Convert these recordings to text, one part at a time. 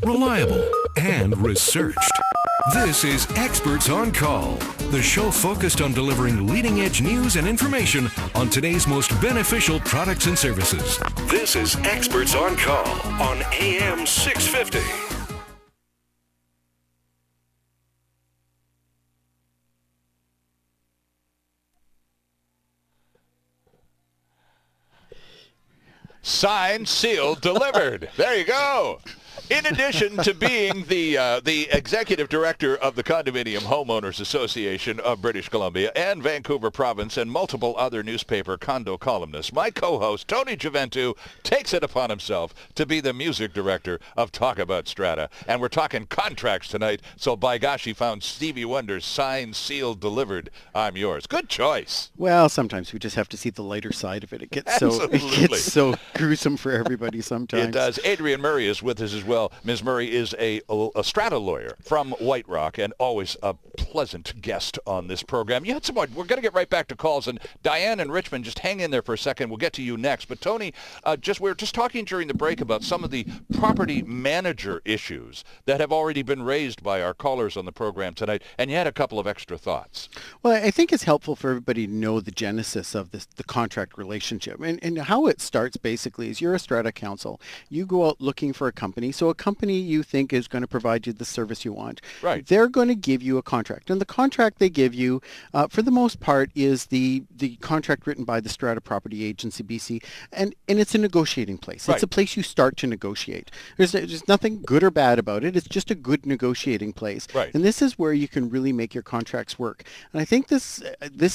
reliable, and researched. This is Experts on Call, the show focused on delivering leading-edge news and information on today's most beneficial products and services. This is Experts on Call on AM 650. Signed, sealed, delivered. There you go. In addition to being the executive director of the Condominium Homeowners Association of British Columbia and Vancouver Province and multiple other newspaper condo columnists, my co-host, Tony Giventu, takes it upon himself to be the music director of Talk About Strata. And we're talking contracts tonight, so by gosh, he found Stevie Wonder's Signed, Sealed, Delivered, I'm Yours. Good choice. Well, sometimes we just have to see the lighter side of it. It gets so gruesome for everybody sometimes. It does. Adrienne Murray is with us as well. Ms. Murray is a strata lawyer from White Rock and always a pleasant guest on this program. You had some more. We're going to get right back to calls. And Diane and Richmond, just hang in there for a second. We'll get to you next. But Tony, we were just talking during the break about some of the property manager issues that have already been raised by our callers on the program tonight. And you had a couple of extra thoughts. Well, I think it's helpful for everybody to know the genesis of the contract relationship. And how it starts basically is you're a strata council. You go out looking for a company. So a company you think is going to provide you the service you want. Right. They're going to give you a contract. And the contract they give you, for the most part, is the contract written by the Strata Property Agency, BC. And it's a negotiating place. Right. It's a place you start to negotiate. There's nothing good or bad about it. It's just a good negotiating place. Right. And this is where you can really make your contracts work. And I think this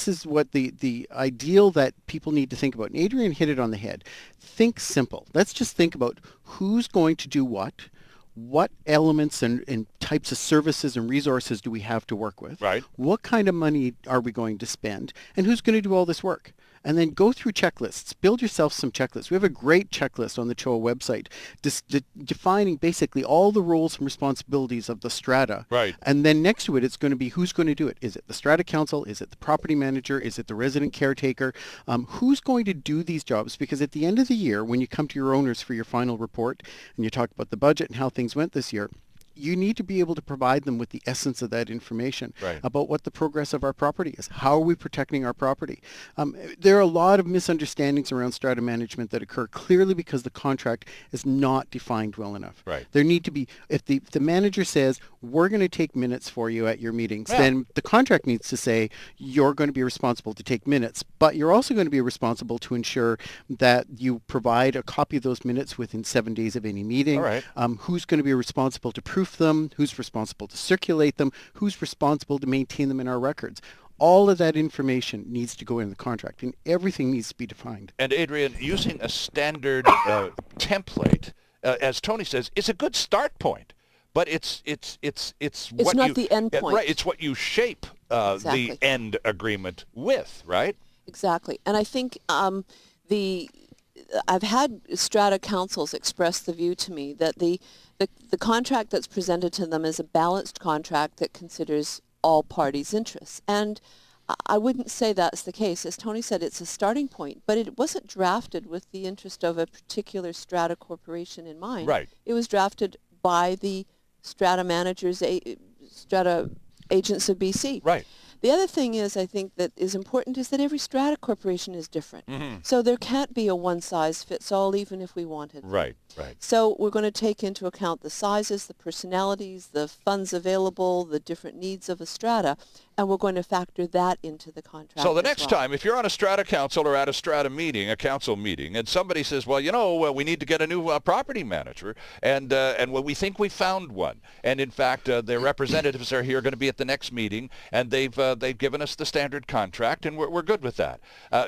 is what the ideal that people need to think about. And Adrienne hit it on the head. Think simple. Let's just think about who's going to do what elements and types of services and resources do we have to work with? Right. What kind of money are we going to spend? And who's going to do all this work? And then go through checklists. Build yourself some checklists. We have a great checklist on the CHOA website defining basically all the roles and responsibilities of the strata. Right. And then next to it, it's going to be who's going to do it. Is it the strata council? Is it the property manager? Is it the resident caretaker? Who's going to do these jobs? Because at the end of the year, when you come to your owners for your final report and you talk about the budget and how things went this year, you need to be able to provide them with the essence of that information about what the progress of our property is. How are we protecting our property? There are a lot of misunderstandings around strata management that occur clearly because the contract is not defined well enough. Right. There need to be, if the manager says, we're going to take minutes for you at your meetings, then the contract needs to say, you're going to be responsible to take minutes, but you're also going to be responsible to ensure that you provide a copy of those minutes within 7 days of any meeting. All right. Who's going to be responsible to proof them, who's responsible to circulate them, who's responsible to maintain them in our records. All of that information needs to go in the contract, and everything needs to be defined. And Adrienne, using a standard template, as Tony says, is a good start point. But it's what not the end point. Right, it's what you shape Exactly. the end agreement with, right? Exactly. And I think I've had strata councils express the view to me that the contract that's presented to them is a balanced contract that considers all parties' interests. And I wouldn't say that's the case. As Tony said, it's a starting point, but it wasn't drafted with the interest of a particular strata corporation in mind. Right. It was drafted by the strata managers, strata agents of BC. Right. The other thing is, I think that is important is that every strata corporation is different. Mm-hmm. So there can't be a one-size-fits-all even if we wanted. Right, right. So we're going to take into account the sizes, the personalities, the funds available, the different needs of a strata, and we're going to factor that into the contract. So the next time, if you're on a strata council or at a strata meeting, a council meeting, and somebody says, well, we need to get a new property manager, and we think we found one, and in fact, their representatives are here going to be at the next meeting, and they've given us the standard contract, and we're good with that.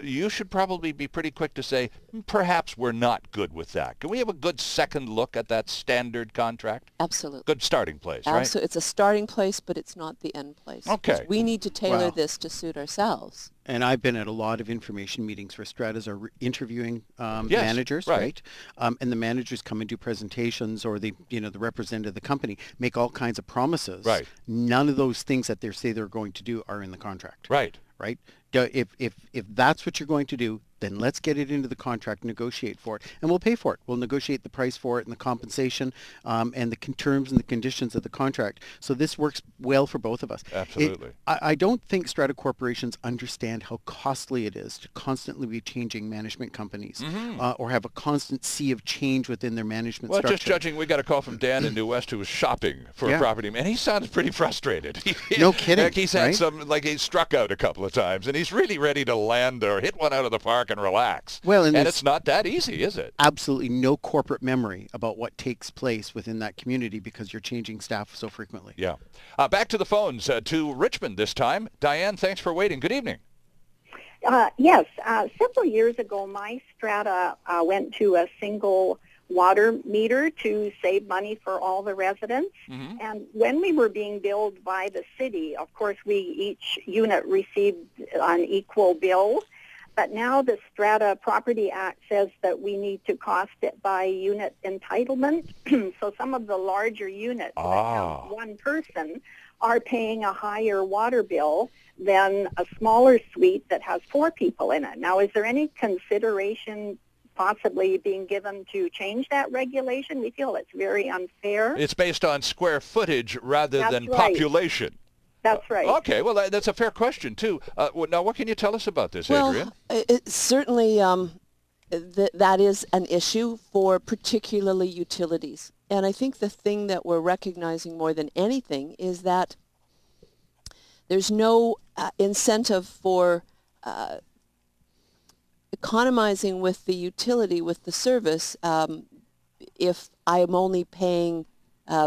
You should probably be pretty quick to say, perhaps we're not good with that. Can we have a good second look at that standard contract? Absolutely. Good starting place, right? Absolutely. It's a starting place, but it's not the end place. Okay. We need to tailor this to suit ourselves. And I've been at a lot of information meetings where stratas are interviewing Yes, managers, right. right? And the managers come and do presentations, or the representative of the company make all kinds of promises. Right. None of those things that they say they're going to do are in the contract. Right. Right. If that's what you're going to do, then let's get it into the contract, negotiate for it, and we'll pay for it. We'll negotiate the price for it and the compensation and the terms and the conditions of the contract. So this works well for both of us. Absolutely. I don't think strata corporations understand how costly it is to constantly be changing management companies or have a constant sea of change within their management structure. Just judging, we got a call from Dan in New West who was shopping for a property, and he sounds pretty frustrated. No kidding. Like he's had right? he struck out a couple of times, and he's really ready to land or hit one out of the park and relax. Well, and it's not that easy, is it? Absolutely no corporate memory about what takes place within that community because you're changing staff so frequently. Yeah. Back to the phones to Richmond this time. Diane, thanks for waiting. Good evening. Yes. Several years ago, my strata went to a single water meter to save money for all the residents. Mm-hmm. And when we were being billed by the city, of course, each unit received an equal bill. But now the Strata Property Act says that we need to cost it by unit entitlement. So some of the larger units that have one person are paying a higher water bill than a smaller suite that has 4 people in it. Now, is there any consideration possibly being given to change that regulation? We feel it's very unfair. It's based on square footage rather than population. That's right. Okay, well, that's a fair question, too. Now, what can you tell us about this, Adrienne? Well, it certainly that is an issue for particularly utilities. And I think the thing that we're recognizing more than anything is that there's no incentive for economizing with the utility, with the service, if I am only paying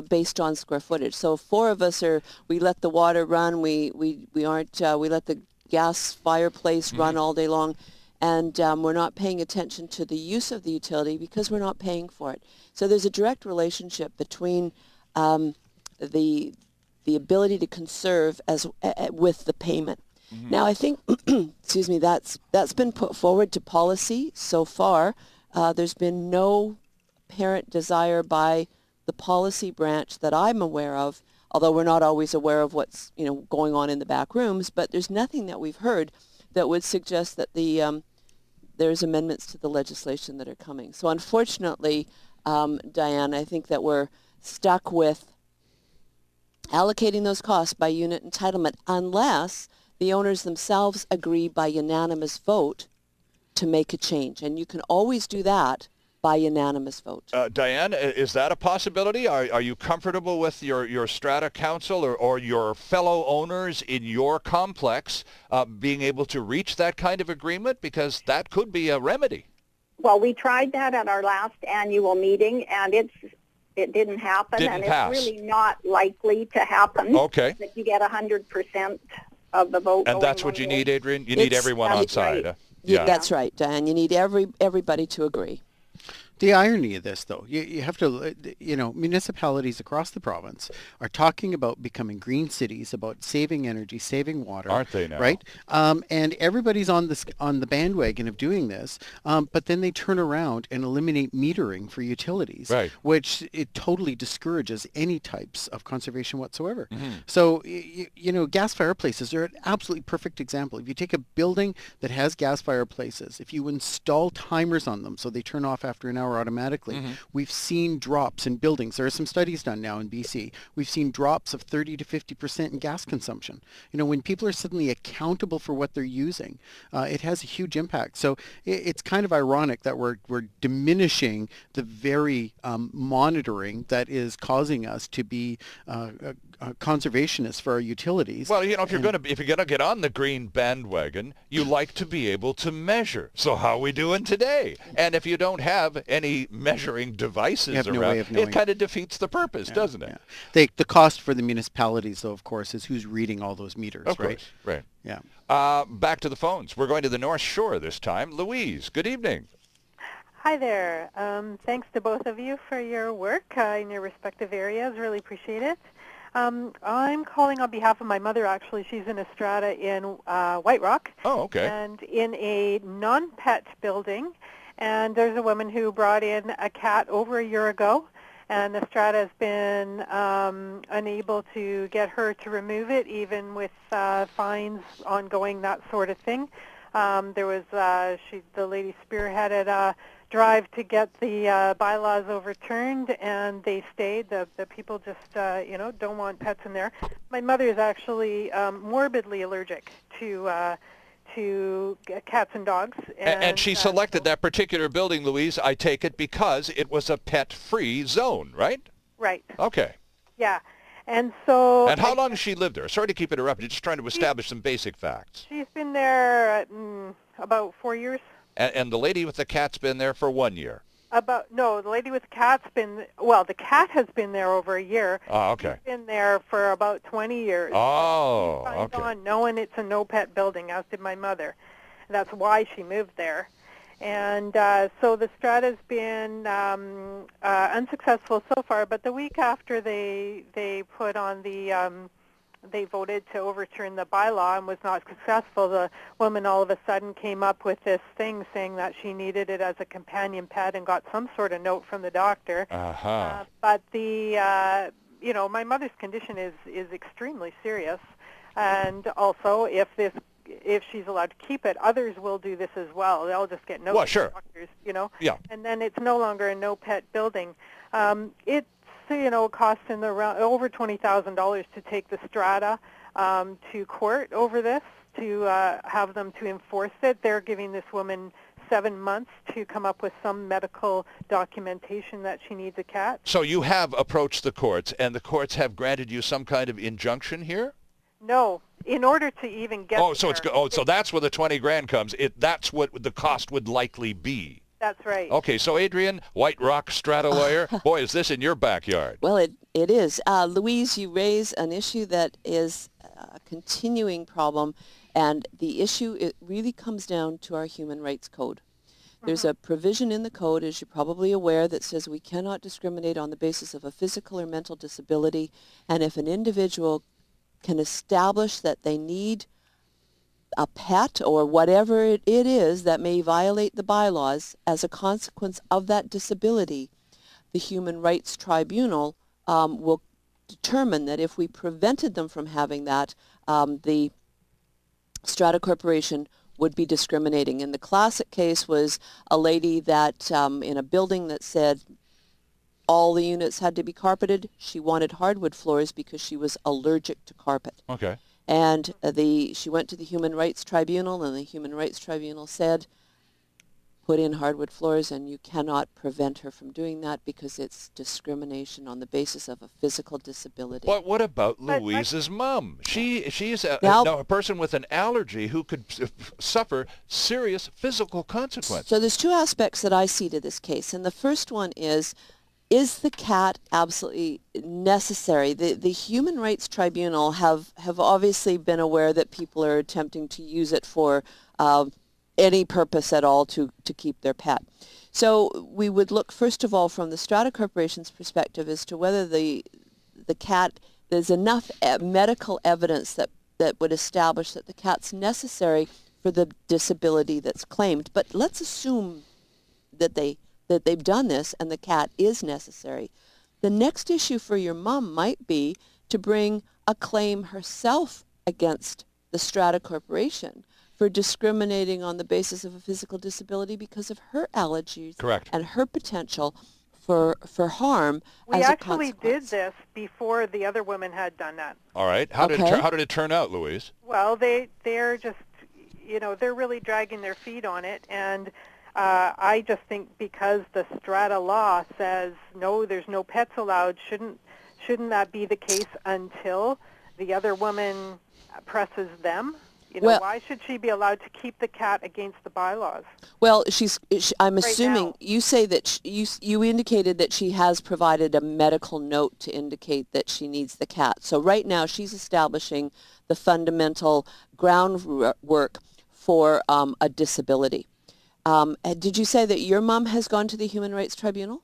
based on square footage. So 4 of us we let the water run, we let the gas fireplace run all day long, and we're not paying attention to the use of the utility because we're not paying for it. So there's a direct relationship between the ability to conserve with the payment. Mm-hmm. Now I think, excuse me, that's been put forward to policy so far. There's been no apparent desire by the policy branch that I'm aware of, although we're not always aware of what's going on in the back rooms, but there's nothing that we've heard that would suggest that there's amendments to the legislation that are coming. So unfortunately, Diane, I think that we're stuck with allocating those costs by unit entitlement unless the owners themselves agree by unanimous vote to make a change. And you can always do that by unanimous vote. Diane, is that a possibility? Are you comfortable with your strata council or your fellow owners in your complex being able to reach that kind of agreement? Because that could be a remedy. Well, we tried that at our last annual meeting, and it didn't happen. It's really not likely to happen. Okay. That you get 100% of the vote. And that's what you need, Adrienne? You need everyone on side. Right. Yeah. That's right, Diane. You need everybody to agree. The irony of this, though, you have to, municipalities across the province are talking about becoming green cities, about saving energy, saving water. Aren't they now? Right? And everybody's on the bandwagon of doing this, but then they turn around and eliminate metering for utilities, right, which it totally discourages any types of conservation whatsoever. Mm-hmm. So, gas fireplaces are an absolutely perfect example. If you take a building that has gas fireplaces, if you install timers on them so they turn off after an hour automatically. Mm-hmm. We've seen drops in buildings. There are some studies done now in BC. We've seen drops of 30 to 50% in gas consumption. When people are suddenly accountable for what they're using, it has a huge impact. So it's kind of ironic that we're diminishing the very monitoring that is causing us to be conservationists for our utilities. Well, if you're going to get on the green bandwagon, you like to be able to measure. So how are we doing today? And if you don't have any measuring devices around, it kind of defeats the purpose, doesn't it? Yeah. The cost for the municipalities, though, of course, is who's reading all those meters, of right? Course, right. Yeah. Back to the phones. We're going to the North Shore this time. Louise, good evening. Hi there. Thanks to both of you for your work in your respective areas. Really appreciate it. I'm calling on behalf of my mother, actually. She's in a strata in White Rock. Oh, okay. And in a non-pet building. And there's a woman who brought in a cat over a year ago, and the strata has been unable to get her to remove it, even with fines ongoing, that sort of thing. There was the lady spearheaded a drive to get the bylaws overturned, and they stayed. The people just don't want pets in there. My mother is actually morbidly allergic to cats and dogs. And she selected that particular building, Louise, I take it, because it was a pet-free zone, right? Right. Okay. Yeah. And so... And how long has she lived there? Sorry to keep interrupting, just trying to establish some basic facts. She's been there about 4 years. And the lady with the cat's been there for 1 year? The lady with the cat's the cat has been there over a year. Oh, okay. She's been there for about 20 years. Oh, she signed okay. on knowing it's a no-pet building, as did my mother. That's why she moved there. And so the Strata's been unsuccessful so far, but the week after they put on they voted to overturn the bylaw and was not successful, the woman all of a sudden came up with this thing saying that she needed it as a companion pet and got some sort of note from the doctor. Uh-huh. But my mother's condition is extremely serious, and also if she's allowed to keep it, others will do this as well. They'll just get notes from doctors, Yeah. and then it's no longer a no-pet building. It's costing over $20,000 to take the Strata to court over this, to have them to enforce it. They're giving this woman 7 months to come up with some medical documentation that she needs a cat. So you have approached the courts, and the courts have granted you some kind of injunction here? No, in order to even get so that's where the 20 grand comes. That's what the cost would likely be. That's right. Okay, so Adrian, White Rock Strata lawyer, boy, is this in your backyard. Well, it is. Louise, you raise an issue that is a continuing problem, and the issue, it really comes down to our Human Rights Code. There's a provision in the code, as you're probably aware, that says we cannot discriminate on the basis of a physical or mental disability, and if an individual can establish that they need a pet or whatever it is that may violate the bylaws as a consequence of that disability, the Human Rights Tribunal will determine that if we prevented them from having that, the Strata Corporation would be discriminating. And the classic case was a lady that in a building that said all the units had to be carpeted. She wanted hardwood floors because she was allergic to carpet. Okay. And she went to the Human Rights Tribunal, and the Human Rights Tribunal said, put in hardwood floors, and you cannot prevent her from doing that because it's discrimination on the basis of a physical disability. But what about Louise's mom? She's a person with an allergy who could suffer serious physical consequences. So there's two aspects that I see to this case, and the first one is the cat absolutely necessary? The Human Rights Tribunal have obviously been aware that people are attempting to use it for any purpose at all to keep their pet. So we would look, first of all, from the Strata Corporation's perspective as to whether the cat, there's enough medical evidence that would establish that the cat's necessary for the disability that's claimed. But let's assume that they've done this and the cat is necessary. The next issue for your mom might be to bring a claim herself against the Strata Corporation for discriminating on the basis of a physical disability because of her allergies. Correct. And her potential for harm we as a actually did consequence. this before the other women had done that. All right. How did it turn out, Louise? Well, they're just, they're really dragging their feet on it, and I just think because the Strata law says no, there's no pets allowed, shouldn't that be the case until the other woman presses them? Why should she be allowed to keep the cat against the bylaws? Well, I'm assuming now. you say that you indicated that she has provided a medical note to indicate that she needs the cat. So right now she's establishing the fundamental groundwork for a disability. Did you say that your mom has gone to the Human Rights Tribunal?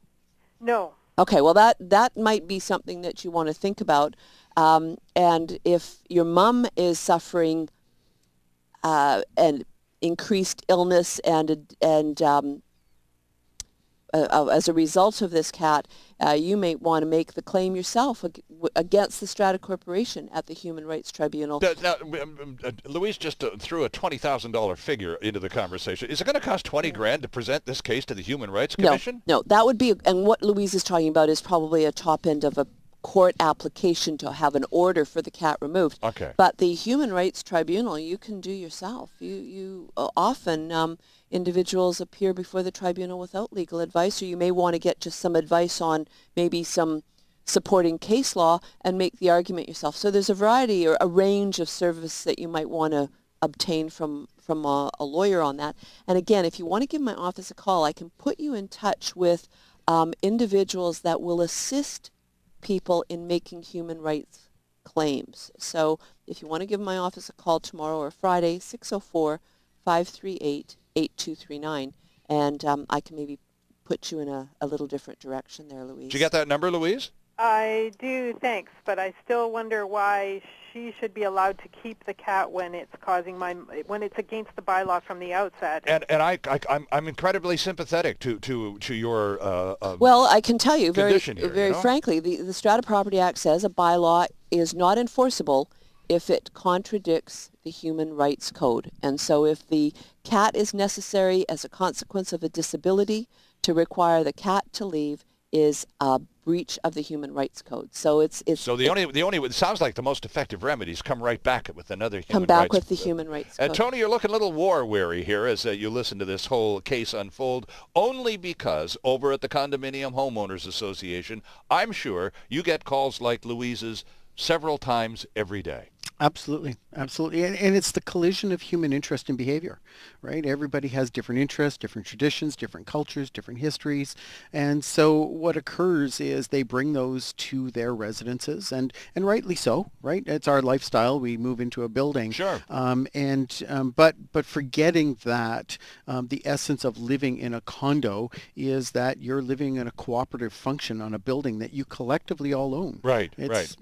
No. Okay, well that might be something that you want to think about. And if your mom is suffering an increased illness and as a result of this cat, you may want to make the claim yourself against the Strata Corporation at the Human Rights Tribunal. Now, Louise just threw a $20,000 figure into the conversation. Is it going to cost $20,000 to present this case to the Human Rights Commission? No, that would be, and what Louise is talking about is probably a top end of a court application to have an order for the cat removed. Okay. But the Human Rights Tribunal, you can do yourself. You often individuals appear before the tribunal without legal advice, or you may want to get just some advice on maybe some supporting case law and make the argument yourself. So there's a variety or a range of service that you might want to obtain from a lawyer on that. And again, if you want to give my office a call, I can put you in touch with individuals that will assist people in making human rights claims. So if you want to give my office a call tomorrow or Friday, 604-538-8239, and I can maybe put you in a little different direction there, Louise. Did you get that number, Louise? I do, thanks, but I still wonder why she should be allowed to keep the cat when it's when it's against the bylaw from the outset. And I'm incredibly sympathetic to your well, I can tell you very here, frankly, the Strata Property Act says a bylaw is not enforceable if it contradicts the Human Rights Code. And so if the cat is necessary as a consequence of a disability, to require the cat to leave is a breach of the Human Rights Code. So it's so the only it sounds like the most effective remedies come right back with another human come back rights with the Human Rights Code. And Tony, you're looking a little war weary here as you listen to this whole case unfold, only because over at the Condominium Homeowners Association, I'm sure you get calls like Louise's several times every day. Absolutely. And it's the collision of human interest and behavior, right? Everybody has different interests, different traditions, different cultures, different histories. And so what occurs is they bring those to their residences, and rightly so, right? It's our lifestyle. We move into a building. Sure. But forgetting that the essence of living in a condo is that you're living in a cooperative function on a building that you collectively all own. Right, right.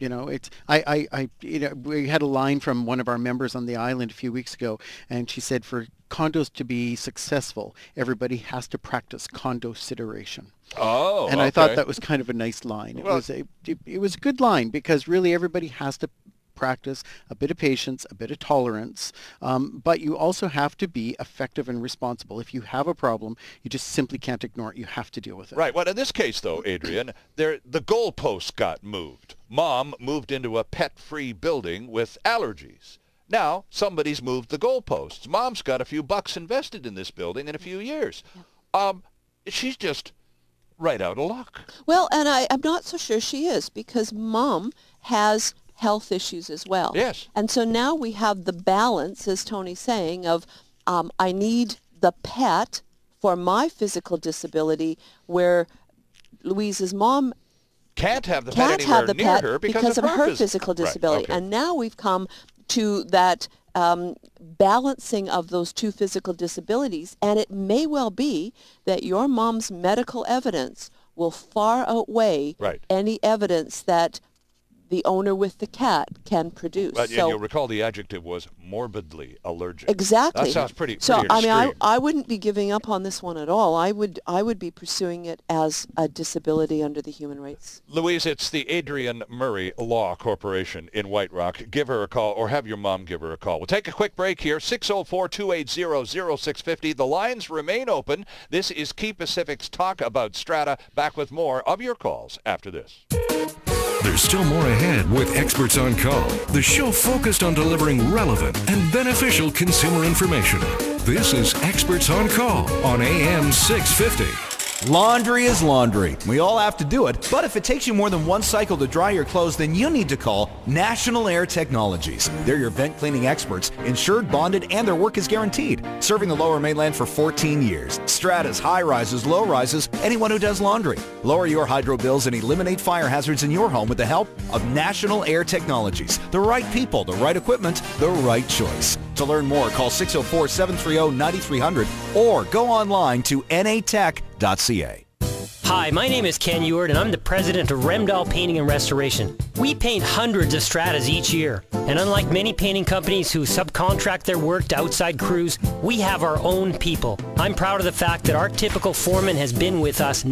We had a line from one of our members on the island a few weeks ago, and she said for condos to be successful, everybody has to practice consideration. Oh, and I thought that was kind of a nice line. It was a good line, because really everybody has to practice a bit of patience, a bit of tolerance, but you also have to be effective and responsible. If you have a problem, you just simply can't ignore it. You have to deal with it. Right. Well, in this case, though, Adrian, the goalposts got moved. Mom moved into a pet-free building with allergies. Now, somebody's moved the goalposts. Mom's got a few bucks invested in this building in a few years. She's just right out of luck. Well, and I'm not so sure she is, because Mom has health issues as well. Yes. And so now we have the balance, as Tony's saying, of I need the pet for my physical disability, where Louise's mom can't have the pet anywhere near her because of her physical disability. Right, okay. And now we've come to that balancing of those two physical disabilities, and it may well be that your mom's medical evidence will far outweigh any evidence that the owner with the cat can produce. But you'll recall the adjective was morbidly allergic. Exactly. That sounds pretty So extreme. I mean, I wouldn't be giving up on this one at all. I would be pursuing it as a disability under the human rights. Louise, it's the Adrian Murray Law Corporation in White Rock. Give her a call, or have your mom give her a call. We'll take a quick break here. 604-280-0650. The lines remain open. This is Key Pacific's Talk About Strata. Back with more of your calls after this. There's still more ahead with Experts on Call, the show focused on delivering relevant and beneficial consumer information. This is Experts on Call on AM 650. Laundry is laundry. We all have to do it, but if it takes you more than one cycle to dry your clothes, then you need to call National Air Technologies. They're your vent cleaning experts, insured, bonded, and their work is guaranteed. Serving the Lower Mainland for 14 years. Stratas, high-rises, low-rises, anyone who does laundry. Lower your hydro bills and eliminate fire hazards in your home with the help of National Air Technologies. The right people, the right equipment, the right choice. To learn more, call 604-730-9300 or go online to natech.ca. Hi, my name is Ken Ewart, and I'm the president of Remdahl Painting and Restoration. We paint hundreds of Stratas each year, and unlike many painting companies who subcontract their work to outside crews, we have our own people. I'm proud of the fact that our typical foreman has been with us